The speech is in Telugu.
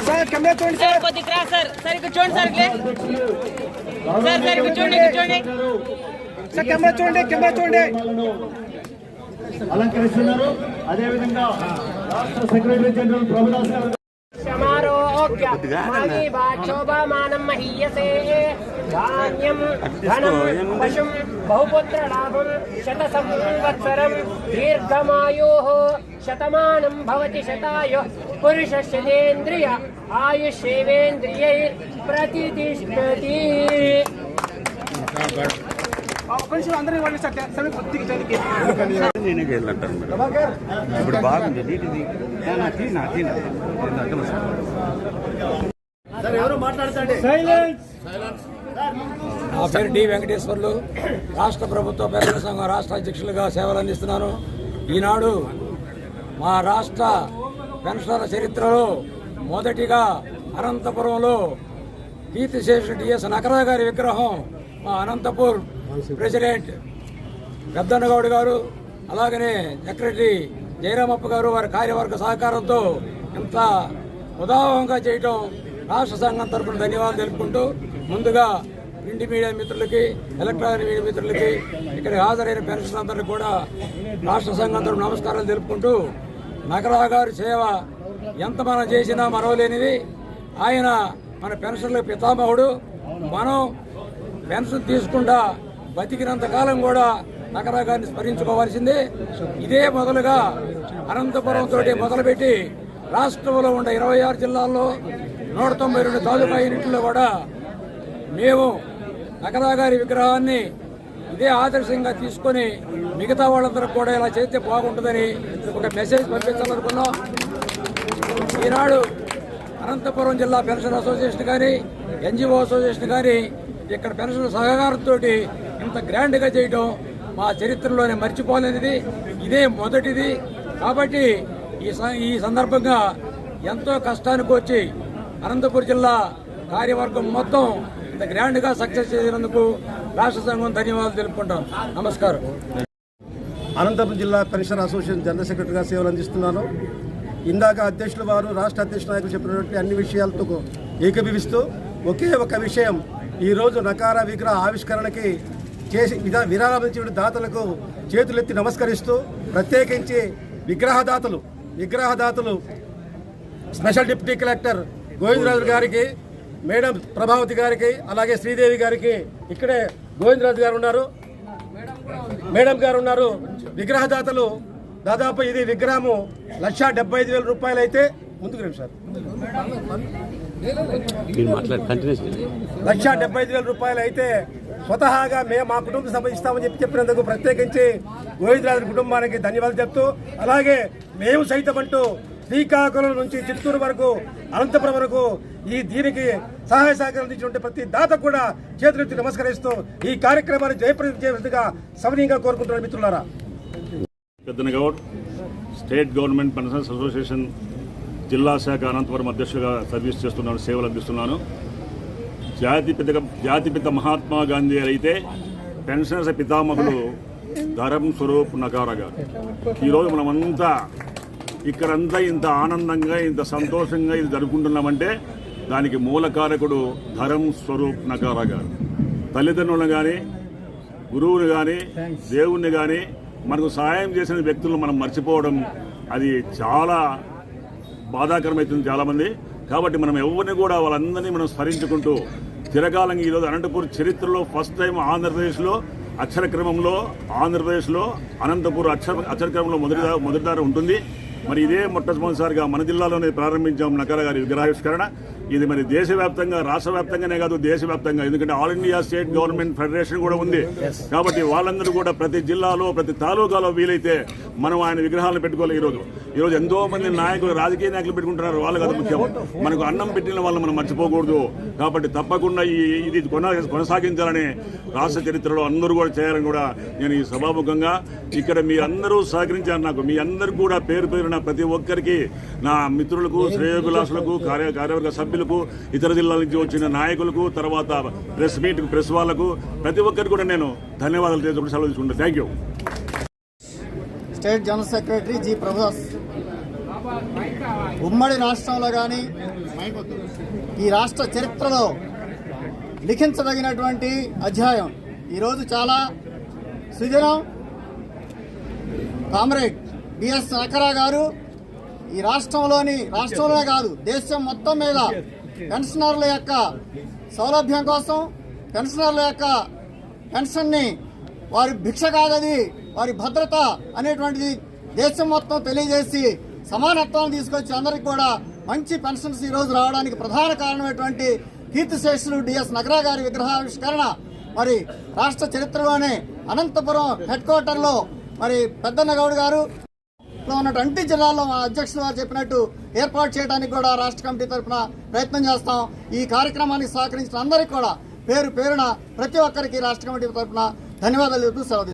సార్ కెమెరా చూడండి సార్, కొద్దిగా సార్ సార్ కూర్చోండి సార్, సార్ సార్ కూర్చోండి కూర్చోండి సార్, కెమెరా చూడండి, కెమెరా చూడండి. అలంకరిస్తున్నారు. అదేవిధంగా రాష్ట్ర సెక్రటరీ జనరల్ ప్రభుదాస్ గారు శోభమానం మహీయసే ధాన్యం ధనం పశుం బహుపుత్ర లాభం శత సంవత్సరం దీర్ఘమాయోః శతమానం భవతి శతాయుః పురుషస్యేంద్రియ ఆయుష్యేవేంద్రియై ప్రతిష్ఠతి. అందరూ ఇవ్వండి సార్, నేనే చేయాలంటాను మేడం. ఇప్పుడు బాగుంది నీటిది. నా పేరు డి వెంకటేశ్వర్లు. రాష్ట్ర ప్రభుత్వ పెన్షన్ సంఘం రాష్ట్ర అధ్యక్షులుగా సేవలు అందిస్తున్నాను. ఈనాడు మా రాష్ట్ర పెన్షనర్ల చరిత్రలో మొదటిగా అనంతపురంలో కీర్తిశేషుడు టిఎస్ నకరా గారి విగ్రహం మా అనంతపూర్ ప్రెసిడెంట్ పెద్దన్నగౌడ్ గారు, అలాగనే సెక్రటరీ జయరామప్ప గారు వారి కార్యవర్గ సహకారంతో ఇంత ఉదాహరణగా చేయటం రాష్ట్ర సంఘం తరఫున ధన్యవాదాలు తెలుపుకుంటూ, ముందుగా ప్రింట్ మీడియా మిత్రులకి, ఎలక్ట్రానిక్ మీడియా మిత్రులకి, ఇక్కడ హాజరైన పెన్షన్ అందరికీ కూడా రాష్ట్ర సంఘం తరఫున నమస్కారాలు తెలుపుకుంటూ, నకరా గారి సేవ ఎంత మనం చేసినా మరవలేనిది. ఆయన మన పెన్షన్ల పితామహుడు. మనం పెన్షన్ తీసుకుంటా బతికినంత కాలం కూడా నకరా గారిని స్మరించుకోవాల్సిందే. ఇదే మొదలుగా అనంతపురం తోటి మొదలుపెట్టి రాష్ట్రంలో ఉండే 26 జిల్లాల్లో 192 తాలూకా యూనిట్లో కూడా మేము నకరా గారి విగ్రహాన్ని ఇదే ఆదర్శంగా తీసుకొని మిగతా వాళ్ళందరూ కూడా ఇలా చేస్తే బాగుంటుందని ఒక మెసేజ్ పంపించాలనుకున్నాం. ఈనాడు అనంతపురం జిల్లా పెన్షన్ అసోసియేషన్ కానీ, ఎన్జిఓ అసోసియేషన్ కానీ ఇక్కడ పెన్షన్ సహకారంతో ఇంత గ్రాండ్గా చేయడం మా చరిత్రలోనే మర్చిపోలేనిది, ఇదే మొదటిది. కాబట్టి ఈ సందర్భంగా ఎంతో కష్టానికి వచ్చి అనంతపురం జిల్లా కార్యవర్గం మొత్తం ఇంత గ్రాండ్గా సక్సెస్ చేసినందుకు రాష్ట్ర సంఘం ధన్యవాదాలు తెలుపుకుంటాం. నమస్కారం. అనంతపురం జిల్లా పెన్షన్ అసోసియేషన్ జనరల్ సెక్రటరీగా సేవలు అందిస్తున్నాను. ఇందాక అధ్యక్షుల వారు, రాష్ట్ర అధ్యక్ష నాయకులు చెప్పినటువంటి అన్ని విషయాలతో ఏకీభవిస్తూ ఒకే ఒక విషయం, ఈరోజు నకారా విగ్రహ ఆవిష్కరణకి చేసి విరాళం ఇచ్చిన దాతలకు చేతులెత్తి నమస్కరిస్తూ, ప్రత్యేకించి విగ్రహదాతలు స్పెషల్ డిప్యూటీ కలెక్టర్ గోవిందరాజు గారికి, మేడం ప్రభావతి గారికి, అలాగే శ్రీదేవి గారికి, ఇక్కడే గోవిందరాజు గారు ఉన్నారు, మేడం గారు ఉన్నారు. విగ్రహదాతలు దాదాపు ఇది విగ్రహము 1,75,000 రూపాయలు అయితే, ముందుకు రండి సార్, 1,75,000 రూపాయలు అయితే స్వతహాగా మేము మా కుటుంబ సంబంధిస్తామని చెప్పినందుకు ప్రత్యేకించి గోవిందరాజు కుటుంబానికి ధన్యవాదాలు చెప్తూ, అలాగే మేము సైతం అంటూ శ్రీకాకుళం నుంచి చిత్తూరు వరకు, అనంతపురం వరకు దీనికి సహాయ సహకారం అందించినటువంటి ప్రతి దాత కూడా చేతులెత్తి నమస్కరిస్తూ ఈ కార్యక్రమాన్ని జయప్రదం చేసేందుగా సవినీయంగా కోరుకుంటున్నారు. మిత్రులారా, పెద్దనగౌడ్ స్టేట్ గవర్నమెంట్ పెన్షనర్స్ అసోసియేషన్ జిల్లా శాఖ అనంతపురం అధ్యక్షులుగా సర్వీస్ చేస్తున్నాను, సేవలు అందిస్తున్నాను. జాతిపిత మహాత్మా గాంధీ అయితే పెన్షనర్స్ పితామహులు ధరం స్వరూప్ నకారా గారు. ఈరోజు మనమంతా ఇక్కడంతా ఇంత ఆనందంగా, ఇంత సంతోషంగా ఇది జరుపుకుంటున్నామంటే దానికి మూలకారకుడు ధరం స్వరూప్ నకారా గారు. తల్లిదండ్రులను కానీ, గురువుని కానీ, దేవుణ్ణి కానీ మనకు సహాయం చేసిన వ్యక్తులను మనం మర్చిపోవడం అది చాలా బాధాకరమవుతుంది చాలామంది. కాబట్టి మనం ఎవరిని కూడా వాళ్ళందరినీ మనం స్మరించుకుంటూ చిరకాలంగా ఈరోజు అనంతపూర్ చరిత్రలో ఫస్ట్ టైం ఆంధ్రప్రదేశ్లో అనంతపూర్ అక్షరక్రమంలో మొదటిదారి ఉంటుంది. మరి ఇదే మొట్టమొదటిసారిగా మన జిల్లాలోనే ప్రారంభించాం నకరా గారి విగ్రహావిష్కరణ. ఇది మరి దేశవ్యాప్తంగా, రాష్ట్ర వ్యాప్తంగానే కాదు, దేశవ్యాప్తంగా, ఎందుకంటే all India state government federation కూడా ఉంది. కాబట్టి వాళ్ళందరూ కూడా ప్రతి జిల్లాలో, ప్రతి తాలూకాలో వీలైతే మనం ఆయన విగ్రహాలను పెట్టుకోవాలి. ఈరోజు ఎంతో మంది నాయకులు, రాజకీయ నాయకులు పెట్టుకుంటున్నారు, వాళ్ళు కాదు ముఖ్యం. మనకు అన్నం పెట్టిన వాళ్ళు మనం మర్చిపోకూడదు. కాబట్టి తప్పకుండా ఇది కొనసాగించాలని రాష్ట్ర చరిత్రలో అందరూ కూడా చేయాలని కూడా నేను ఈ సభాముఖంగా ఇక్కడ మీ అందరూ సహకరించారు. నాకు మీ అందరికీ కూడా పేరు పేరున ప్రతి ఒక్కరికి, నా మిత్రులకు, శ్రేయోభిలాషులకు, కార్యవర్గ సభ్యులకు, ఇతర జిల్లాల నుంచి వచ్చిన నాయకులకు, తర్వాత ప్రెస్ వాళ్లకు, ప్రతి ఒక్కరికి కూడా నేను ధన్యవాదాలు తెలుసుకుంటూ సెలవు తీసుకుంటాను. Thank you. State general secretary G Prabhas ఉమ్మడి రాష్ట్రంలో కానీ ఈ రాష్ట్ర చరిత్రలో లిఖించదగినటువంటి అధ్యాయం. ఈరోజు చాలా సుదినం. కామ్రేడ్ బిఎస్ నకరా గారు ఈ రాష్ట్రంలోనే కాదు దేశం మొత్తం మీద పెన్షనర్ల యొక్క సౌలభ్యం కోసం, పెన్షనర్ల యొక్క పెన్షన్ని వారి భిక్ష కాదది వారి భద్రత అనేటువంటిది దేశం మొత్తం తెలియజేసి సమానత్వాన్ని తీసుకొచ్చి అందరికీ కూడా మంచి పెన్షన్స్ ఈరోజు రావడానికి ప్రధాన కారణమైనటువంటి కీర్తిశేషులు డిఎస్ నగరా గారి విగ్రహావిష్కరణ మరి రాష్ట్ర చరిత్రలోనే అనంతపురం హెడ్ క్వార్టర్లో మరి పెద్దన్నగౌడ్ గారు ఉన్నటువంటి జిల్లాల్లో మా అధ్యక్షులు వారు చెప్పినట్టు ఏర్పాటు చేయడానికి కూడా రాష్ట్ర కమిటీ తరఫున ప్రయత్నం చేస్తాం. ఈ కార్యక్రమానికి సహకరించిన అందరికీ కూడా పేరు పేరున ప్రతి ఒక్కరికి రాష్ట్ర కమిటీ తరఫున ధన్యవాదాలు చెబుతూ సెలవు.